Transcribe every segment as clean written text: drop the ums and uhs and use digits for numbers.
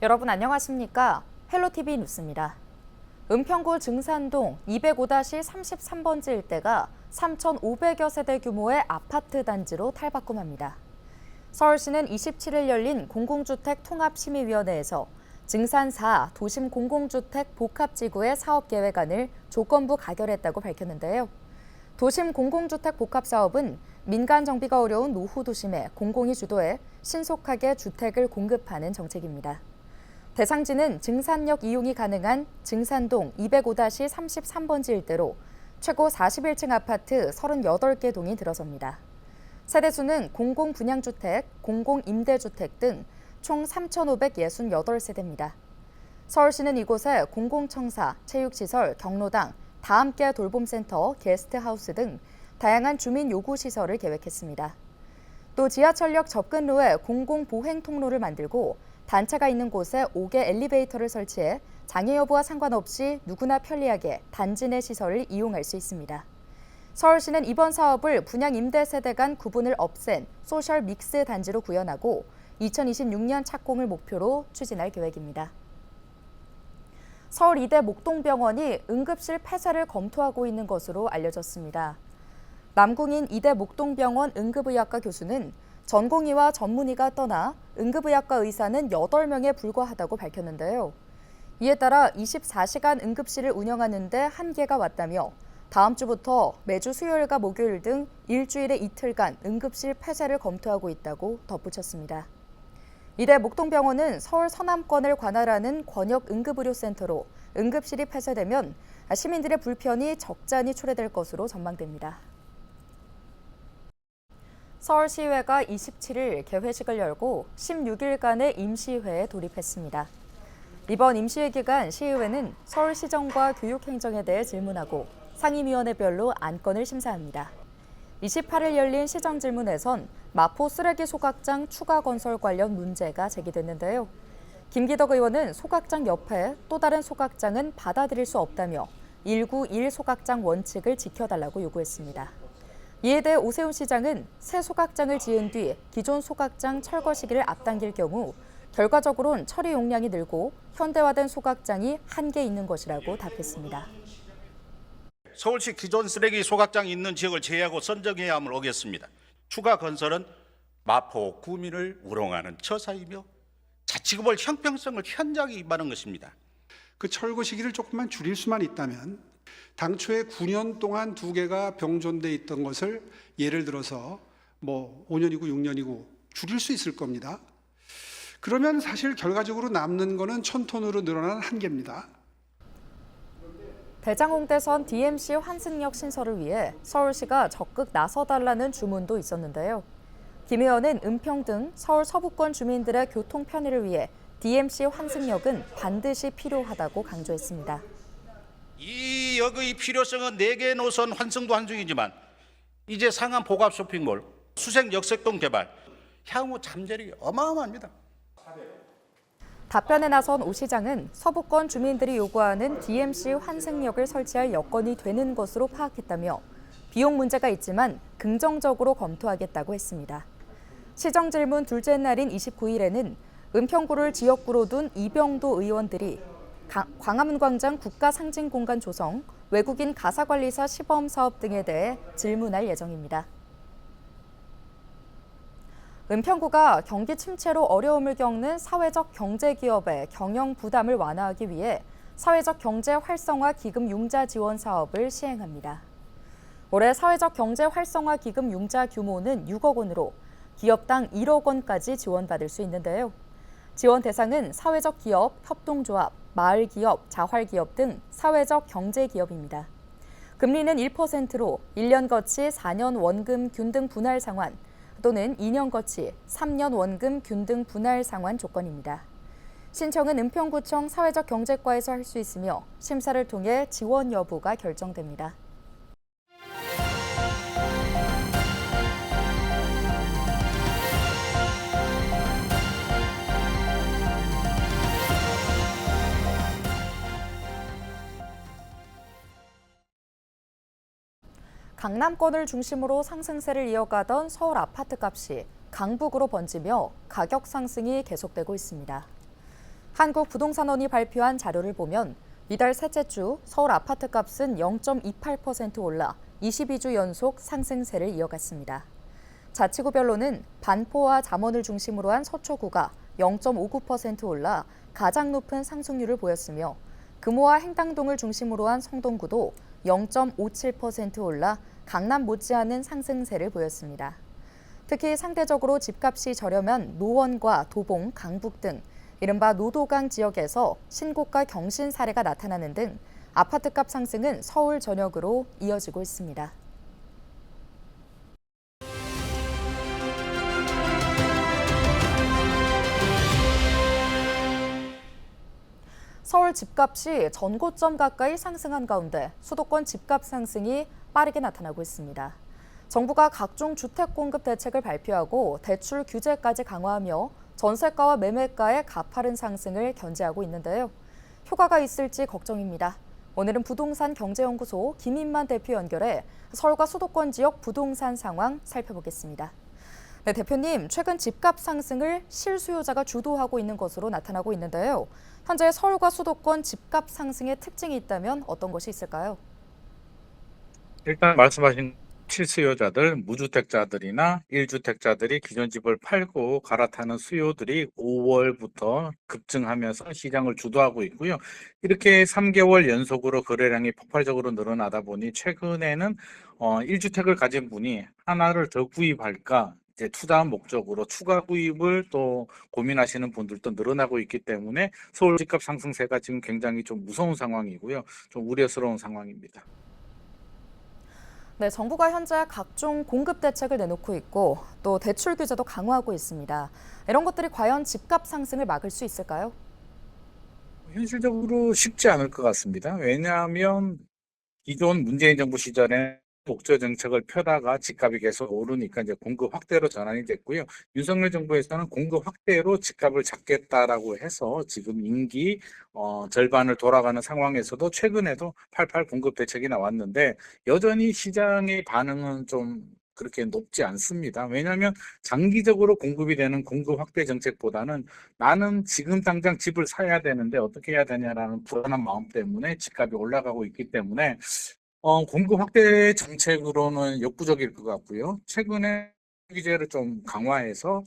여러분 안녕하십니까? 헬로티비 뉴스입니다. 은평구 증산동 205-33번지 일대가 3,500여 세대 규모의 아파트 단지로 탈바꿈합니다. 서울시는 27일 열린 공공주택 통합심의위원회에서 증산 4 도심 공공주택 복합지구의 사업계획안을 조건부 가결했다고 밝혔는데요. 도심 공공주택 복합사업은 민간 정비가 어려운 노후 도심에 공공이 주도해 신속하게 주택을 공급하는 정책입니다. 대상지는 증산역 이용이 가능한 증산동 205-33번지 일대로 최고 41층 아파트 38개 동이 들어섭니다. 세대수는 공공분양주택, 공공임대주택 등 총 3,568세대입니다. 서울시는 이곳에 공공청사, 체육시설, 경로당, 다함께 돌봄센터, 게스트하우스 등 다양한 주민 요구 시설을 계획했습니다. 또 지하철역 접근로에 공공보행 통로를 만들고 단차가 있는 곳에 5개 엘리베이터를 설치해 장애 여부와 상관없이 누구나 편리하게 단지 내 시설을 이용할 수 있습니다. 서울시는 이번 사업을 분양 임대 세대 간 구분을 없앤 소셜 믹스 단지로 구현하고 2026년 착공을 목표로 추진할 계획입니다. 서울 이대 목동병원이 응급실 폐쇄를 검토하고 있는 것으로 알려졌습니다. 남궁인 이대 목동병원 응급의학과 교수는 전공의와 전문의가 떠나 응급의학과 의사는 8명에 불과하다고 밝혔는데요. 이에 따라 24시간 응급실을 운영하는 데 한계가 왔다며 다음 주부터 매주 수요일과 목요일 등 일주일에 이틀간 응급실 폐쇄를 검토하고 있다고 덧붙였습니다. 이대 목동병원은 서울 서남권을 관할하는 권역응급의료센터로 응급실이 폐쇄되면 시민들의 불편이 적잖이 초래될 것으로 전망됩니다. 서울시의회가 27일 개회식을 열고 16일간의 임시회에 돌입했습니다. 이번 임시회 기간 시의회는 서울시정과 교육행정에 대해 질문하고 상임위원회별로 안건을 심사합니다. 28일 열린 시정질문에선 마포 쓰레기 소각장 추가 건설 관련 문제가 제기됐는데요. 김기덕 의원은 소각장 옆에 또 다른 소각장은 받아들일 수 없다며 191 소각장 원칙을 지켜달라고 요구했습니다. 이에 대해 오세훈 시장은 새 소각장을 지은 뒤 기존 소각장 철거 시기를 앞당길 경우 결과적으로는 처리 용량이 늘고 현대화된 소각장이 한계 있는 것이라고 답했습니다. 서울시 기존 쓰레기 소각장이 있는 지역을 제외하고 선정해야 함을 오겠습니다. 추가 건설은 마포 구민을 우롱하는 처사이며 자치구별 형평성을 현저하게 위반한 것입니다. 그 철거 시기를 조금만 줄일 수만 있다면 당초에 9년 동안 2개가 병존돼 있던 것을 예를 들어서 5년이고 6년이고 줄일 수 있을 겁니다. 그러면 사실 결과적으로 남는 거는 1,000톤으로 늘어난 한계입니다. 대장홍대선 DMC 환승역 신설을 위해 서울시가 적극 나서달라는 주문도 있었는데요. 김 의원은 은평 등 서울 서부권 주민들의 교통 편의를 위해 DMC 환승역은 반드시 필요하다고 강조했습니다. 이 역의 필요성은 4개 노선 환승도 환승이지만 이제 상암 복합 쇼핑몰, 수색 역색동 개발, 향후 잠재력이 어마어마합니다. 답변에 나선 오 시장은 서부권 주민들이 요구하는 DMC 환승역을 설치할 여건이 되는 것으로 파악했다며 비용 문제가 있지만 긍정적으로 검토하겠다고 했습니다. 시정질문 둘째 날인 29일에는 은평구를 지역구로 둔 이병도 의원들이 광화문광장 국가상징공간 조성, 외국인 가사관리사 시범사업 등에 대해 질문할 예정입니다. 은평구가 경기 침체로 어려움을 겪는 사회적 경제기업의 경영 부담을 완화하기 위해 사회적 경제 활성화 기금 융자 지원 사업을 시행합니다. 올해 사회적 경제 활성화 기금 융자 규모는 6억 원으로 기업당 1억 원까지 지원받을 수 있는데요. 지원 대상은 사회적 기업, 협동조합, 마을기업, 자활기업 등 사회적 경제기업입니다. 금리는 1%로 1년 거치 4년 원금 균등 분할 상환, 또는 2년 거치 3년 원금 균등 분할 상환 조건입니다. 신청은 은평구청 사회적 경제과에서 할 수 있으며 심사를 통해 지원 여부가 결정됩니다. 강남권을 중심으로 상승세를 이어가던 서울 아파트값이 강북으로 번지며 가격 상승이 계속되고 있습니다. 한국부동산원이 발표한 자료를 보면 이달 셋째 주 서울 아파트값은 0.28% 올라 22주 연속 상승세를 이어갔습니다. 자치구별로는 반포와 잠원을 중심으로 한 서초구가 0.59% 올라 가장 높은 상승률을 보였으며 금호와 행당동을 중심으로 한 성동구도 0.57% 올라 강남 못지않은 상승세를 보였습니다. 특히 상대적으로 집값이 저렴한 노원과 도봉, 강북 등 이른바 노도강 지역에서 신고가 경신 사례가 나타나는 등 아파트값 상승은 서울 전역으로 이어지고 있습니다. 서울 집값이 전고점 가까이 상승한 가운데 수도권 집값 상승이 빠르게 나타나고 있습니다. 정부가 각종 주택 공급 대책을 발표하고 대출 규제까지 강화하며 전세가와 매매가의 가파른 상승을 견제하고 있는데요. 효과가 있을지 걱정입니다. 오늘은 부동산 경제연구소 김인만 대표 연결해 서울과 수도권 지역 부동산 상황 살펴보겠습니다. 네, 대표님, 최근 집값 상승을 실수요자가 주도하고 있는 것으로 나타나고 있는데요. 현재 서울과 수도권 집값 상승의 특징이 있다면 어떤 것이 있을까요? 일단 말씀하신 실수요자들, 무주택자들이나 1주택자들이 기존 집을 팔고 갈아타는 수요들이 5월부터 급증하면서 시장을 주도하고 있고요. 이렇게 3개월 연속으로 거래량이 폭발적으로 늘어나다 보니 최근에는 1주택을 가진 분이 하나를 더 구입할까 이제 투자 목적으로 추가 구입을 또 고민하시는 분들도 늘어나고 있기 때문에 서울 집값 상승세가 지금 굉장히 좀 무서운 상황이고요. 좀 우려스러운 상황입니다. 네, 정부가 현재 각종 공급 대책을 내놓고 있고 또 대출 규제도 강화하고 있습니다. 이런 것들이 과연 집값 상승을 막을 수 있을까요? 현실적으로 쉽지 않을 것 같습니다. 왜냐하면 기존 문재인 정부 시절에 독재 정책을 펴다가 집값이 계속 오르니까 이제 공급 확대로 전환이 됐고요. 윤석열 정부에서는 공급 확대로 집값을 잡겠다라고 해서 지금 임기 절반을 돌아가는 상황에서도 최근에도 88 공급 대책이 나왔는데 여전히 시장의 반응은 좀 그렇게 높지 않습니다. 왜냐하면 장기적으로 공급이 되는 공급 확대 정책보다는 나는 지금 당장 집을 사야 되는데 어떻게 해야 되냐라는 불안한 마음 때문에 집값이 올라가고 있기 때문에 공급 확대 정책으로는 역부족일 것 같고요. 최근에 규제를 좀 강화해서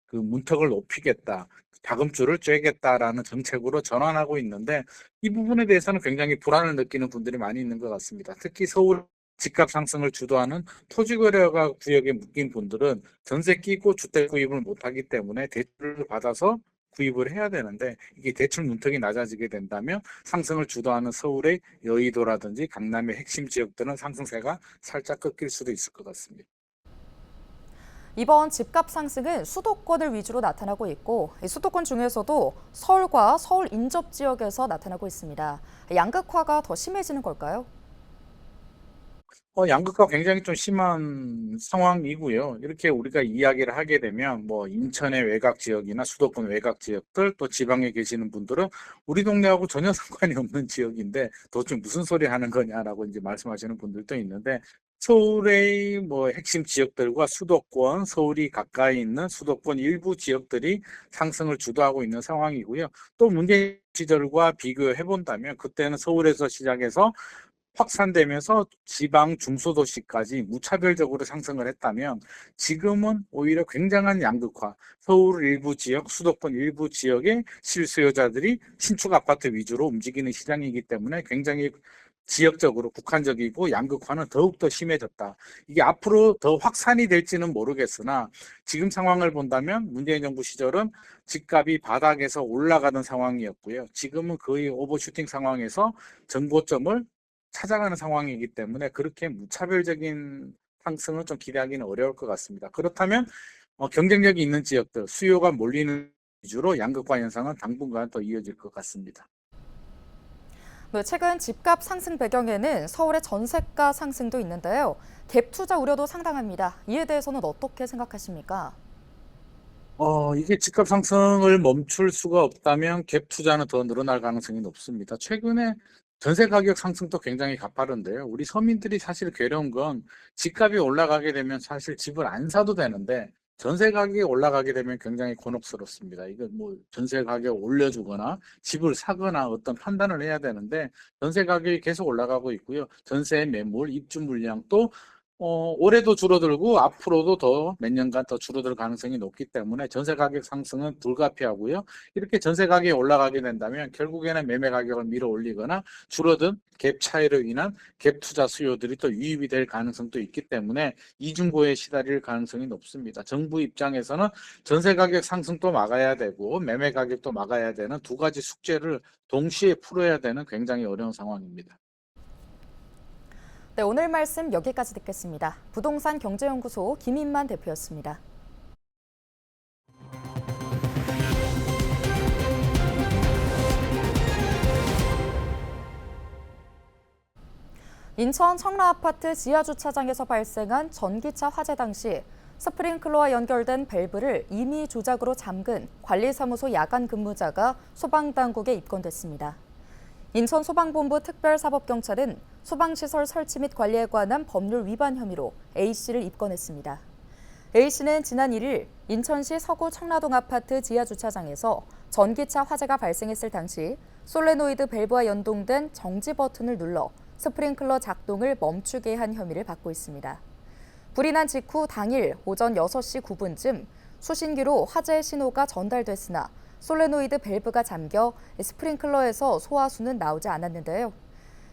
그 문턱을 높이겠다, 자금줄을 쬐겠다라는 정책으로 전환하고 있는데 이 부분에 대해서는 굉장히 불안을 느끼는 분들이 많이 있는 것 같습니다. 특히 서울 집값 상승을 주도하는 토지거래가 구역에 묶인 분들은 전세 끼고 주택 구입을 못하기 때문에 대출을 받아서 구입을 해야 되는데 이게 대출 문턱이 낮아지게 된다면 상승을 주도하는 서울의 여의도라든지 강남의 핵심 지역들은 상승세가 살짝 꺾일 수도 있을 것 같습니다. 이번 집값 상승은 수도권을 위주로 나타나고 있고 수도권 중에서도 서울과 서울 인접 지역에서 나타나고 있습니다. 양극화가 더 심해지는 걸까요? 양극화가 굉장히 좀 심한 상황이고요. 이렇게 우리가 이야기를 하게 되면 뭐 인천의 외곽 지역이나 수도권 외곽 지역들 또 지방에 계시는 분들은 우리 동네하고 전혀 상관이 없는 지역인데 도대체 무슨 소리 하는 거냐라고 이제 말씀하시는 분들도 있는데 서울의 뭐 핵심 지역들과 수도권, 서울이 가까이 있는 수도권 일부 지역들이 상승을 주도하고 있는 상황이고요. 또 문재인 시절과 비교해 본다면 그때는 서울에서 시작해서 확산되면서 지방 중소도시까지 무차별적으로 상승을 했다면 지금은 오히려 굉장한 양극화, 서울 일부 지역, 수도권 일부 지역의 실수요자들이 신축 아파트 위주로 움직이는 시장이기 때문에 굉장히 지역적으로 국한적이고 양극화는 더욱더 심해졌다. 이게 앞으로 더 확산이 될지는 모르겠으나 지금 상황을 본다면 문재인 정부 시절은 집값이 바닥에서 올라가던 상황이었고요. 지금은 거의 오버슈팅 상황에서 전고점을 찾아가는 상황이기 때문에 그렇게 무차별적인 상승은 좀 기대하기는 어려울 것 같습니다. 그렇다면 경쟁력이 있는 지역들, 수요가 몰리는 위주로 양극화 현상은 당분간 더 이어질 것 같습니다. 네, 최근 집값 상승 배경에는 서울의 전세가 상승도 있는데요. 갭 투자 우려도 상당합니다. 이에 대해서는 어떻게 생각하십니까? 이게 집값 상승을 멈출 수가 없다면 갭 투자는 더 늘어날 가능성이 높습니다. 최근에 전세 가격 상승도 굉장히 가파른데요. 우리 서민들이 사실 괴로운 건 집값이 올라가게 되면 사실 집을 안 사도 되는데 전세 가격이 올라가게 되면 굉장히 곤혹스럽습니다. 이거 뭐 전세 가격 올려주거나 집을 사거나 어떤 판단을 해야 되는데 전세 가격이 계속 올라가고 있고요. 전세 매물, 입주 물량도 올해도 줄어들고 앞으로도 더 몇 년간 더 줄어들 가능성이 높기 때문에 전세 가격 상승은 불가피하고요. 이렇게 전세 가격이 올라가게 된다면 결국에는 매매 가격을 밀어 올리거나 줄어든 갭 차이로 인한 갭 투자 수요들이 또 유입이 될 가능성도 있기 때문에 이중고에 시달릴 가능성이 높습니다. 정부 입장에서는 전세 가격 상승도 막아야 되고 매매 가격도 막아야 되는 두 가지 숙제를 동시에 풀어야 되는 굉장히 어려운 상황입니다. 네, 오늘 말씀 여기까지 듣겠습니다. 부동산 경제연구소 김인만 대표였습니다. 인천 청라아파트 지하주차장에서 발생한 전기차 화재 당시 스프링클러와 연결된 밸브를 임의 조작으로 잠근 관리사무소 야간 근무자가 소방당국에 입건됐습니다. 인천소방본부 특별사법경찰은 소방시설 설치 및 관리에 관한 법률 위반 혐의로 A씨를 입건했습니다. A씨는 지난 1일 인천시 서구 청라동 아파트 지하주차장에서 전기차 화재가 발생했을 당시 솔레노이드 밸브와 연동된 정지 버튼을 눌러 스프링클러 작동을 멈추게 한 혐의를 받고 있습니다. 불이 난 직후 당일 오전 6시 9분쯤 수신기로 화재 신호가 전달됐으나 솔레노이드 밸브가 잠겨 스프링클러에서 소화수는 나오지 않았는데요.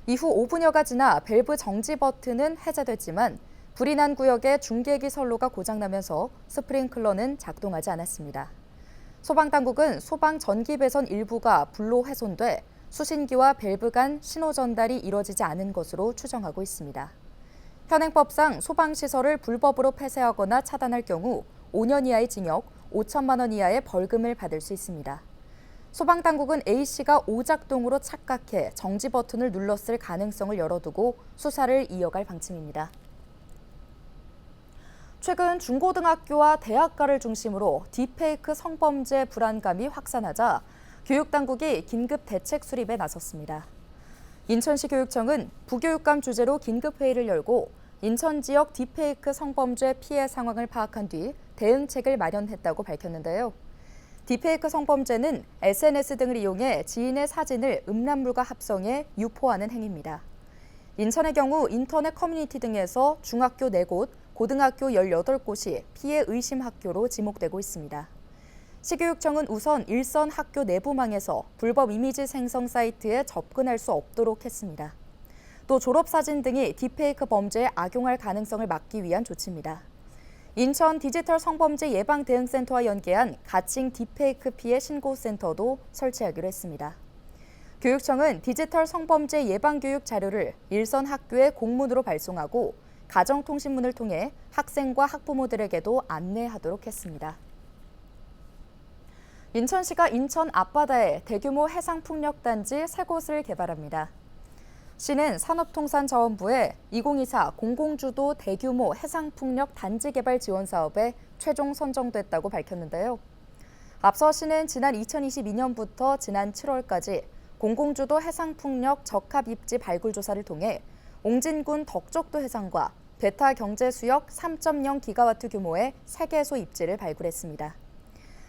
이후 5분여가 지나 밸브 정지 버튼은 해제됐지만 불이 난 구역의 중계기 선로가 고장나면서 스프링클러는 작동하지 않았습니다. 소방당국은 소방 전기 배선 일부가 불로 훼손돼 수신기와 밸브 간 신호 전달이 이뤄지지 않은 것으로 추정하고 있습니다. 현행법상 소방시설을 불법으로 폐쇄하거나 차단할 경우 5년 이하의 징역, 5천만 원 이하의 벌금을 받을 수 있습니다. 소방당국은 A씨가 오작동으로 착각해 정지 버튼을 눌렀을 가능성을 열어두고 수사를 이어갈 방침입니다. 최근 중고등학교와 대학가를 중심으로 딥페이크 성범죄 불안감이 확산하자 교육당국이 긴급 대책 수립에 나섰습니다. 인천시 교육청은 부교육감 주재로 긴급회의를 열고 인천 지역 딥페이크 성범죄 피해 상황을 파악한 뒤 대응책을 마련했다고 밝혔는데요. 딥페이크 성범죄는 SNS 등을 이용해 지인의 사진을 음란물과 합성해 유포하는 행위입니다. 인천의 경우 인터넷 커뮤니티 등에서 중학교 4곳, 고등학교 18곳이 피해 의심 학교로 지목되고 있습니다. 시교육청은 우선 일선 학교 내부망에서 불법 이미지 생성 사이트에 접근할 수 없도록 했습니다. 또 졸업사진 등이 딥페이크 범죄에 악용할 가능성을 막기 위한 조치입니다. 인천 디지털 성범죄 예방 대응센터와 연계한 가칭 딥페이크 피해 신고센터도 설치하기로 했습니다. 교육청은 디지털 성범죄 예방 교육 자료를 일선 학교에 공문으로 발송하고 가정통신문을 통해 학생과 학부모들에게도 안내하도록 했습니다. 인천시가 인천 앞바다에 대규모 해상풍력단지 3곳을 개발합니다. 시는 산업통상자원부에 2024 공공주도 대규모 해상풍력 단지 개발 지원 사업에 최종 선정됐다고 밝혔는데요. 앞서 시는 지난 2022년부터 지난 7월까지 공공주도 해상풍력 적합입지 발굴 조사를 통해 옹진군 덕족도 해상과 베타 경제수역 3.0기가와트 규모의 3개소 입지를 발굴했습니다.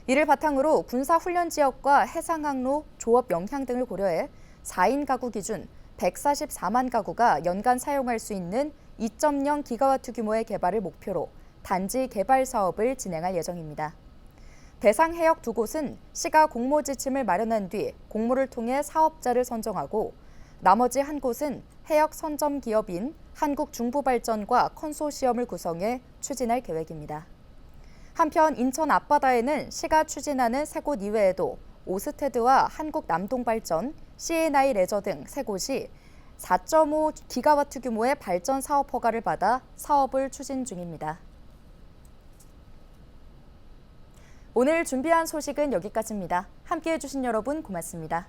이를 바탕으로 군사훈련 지역과 해상항로, 조업 영향 등을 고려해 4인 가구 기준 144만 가구가 연간 사용할 수 있는 2.0기가와트 규모의 개발을 목표로 단지 개발 사업을 진행할 예정입니다. 대상 해역 2곳은 시가 공모 지침을 마련한 뒤 공모를 통해 사업자를 선정하고 나머지 한 곳은 해역 선점 기업인 한국중부발전과 컨소시엄을 구성해 추진할 계획입니다. 한편 인천 앞바다에는 시가 추진하는 3곳 이외에도 오스테드와 한국남동발전, CNI 레저 등 3곳이 4.5기가와트 규모의 발전 사업 허가를 받아 사업을 추진 중입니다. 오늘 준비한 소식은 여기까지입니다. 함께해 주신 여러분 고맙습니다.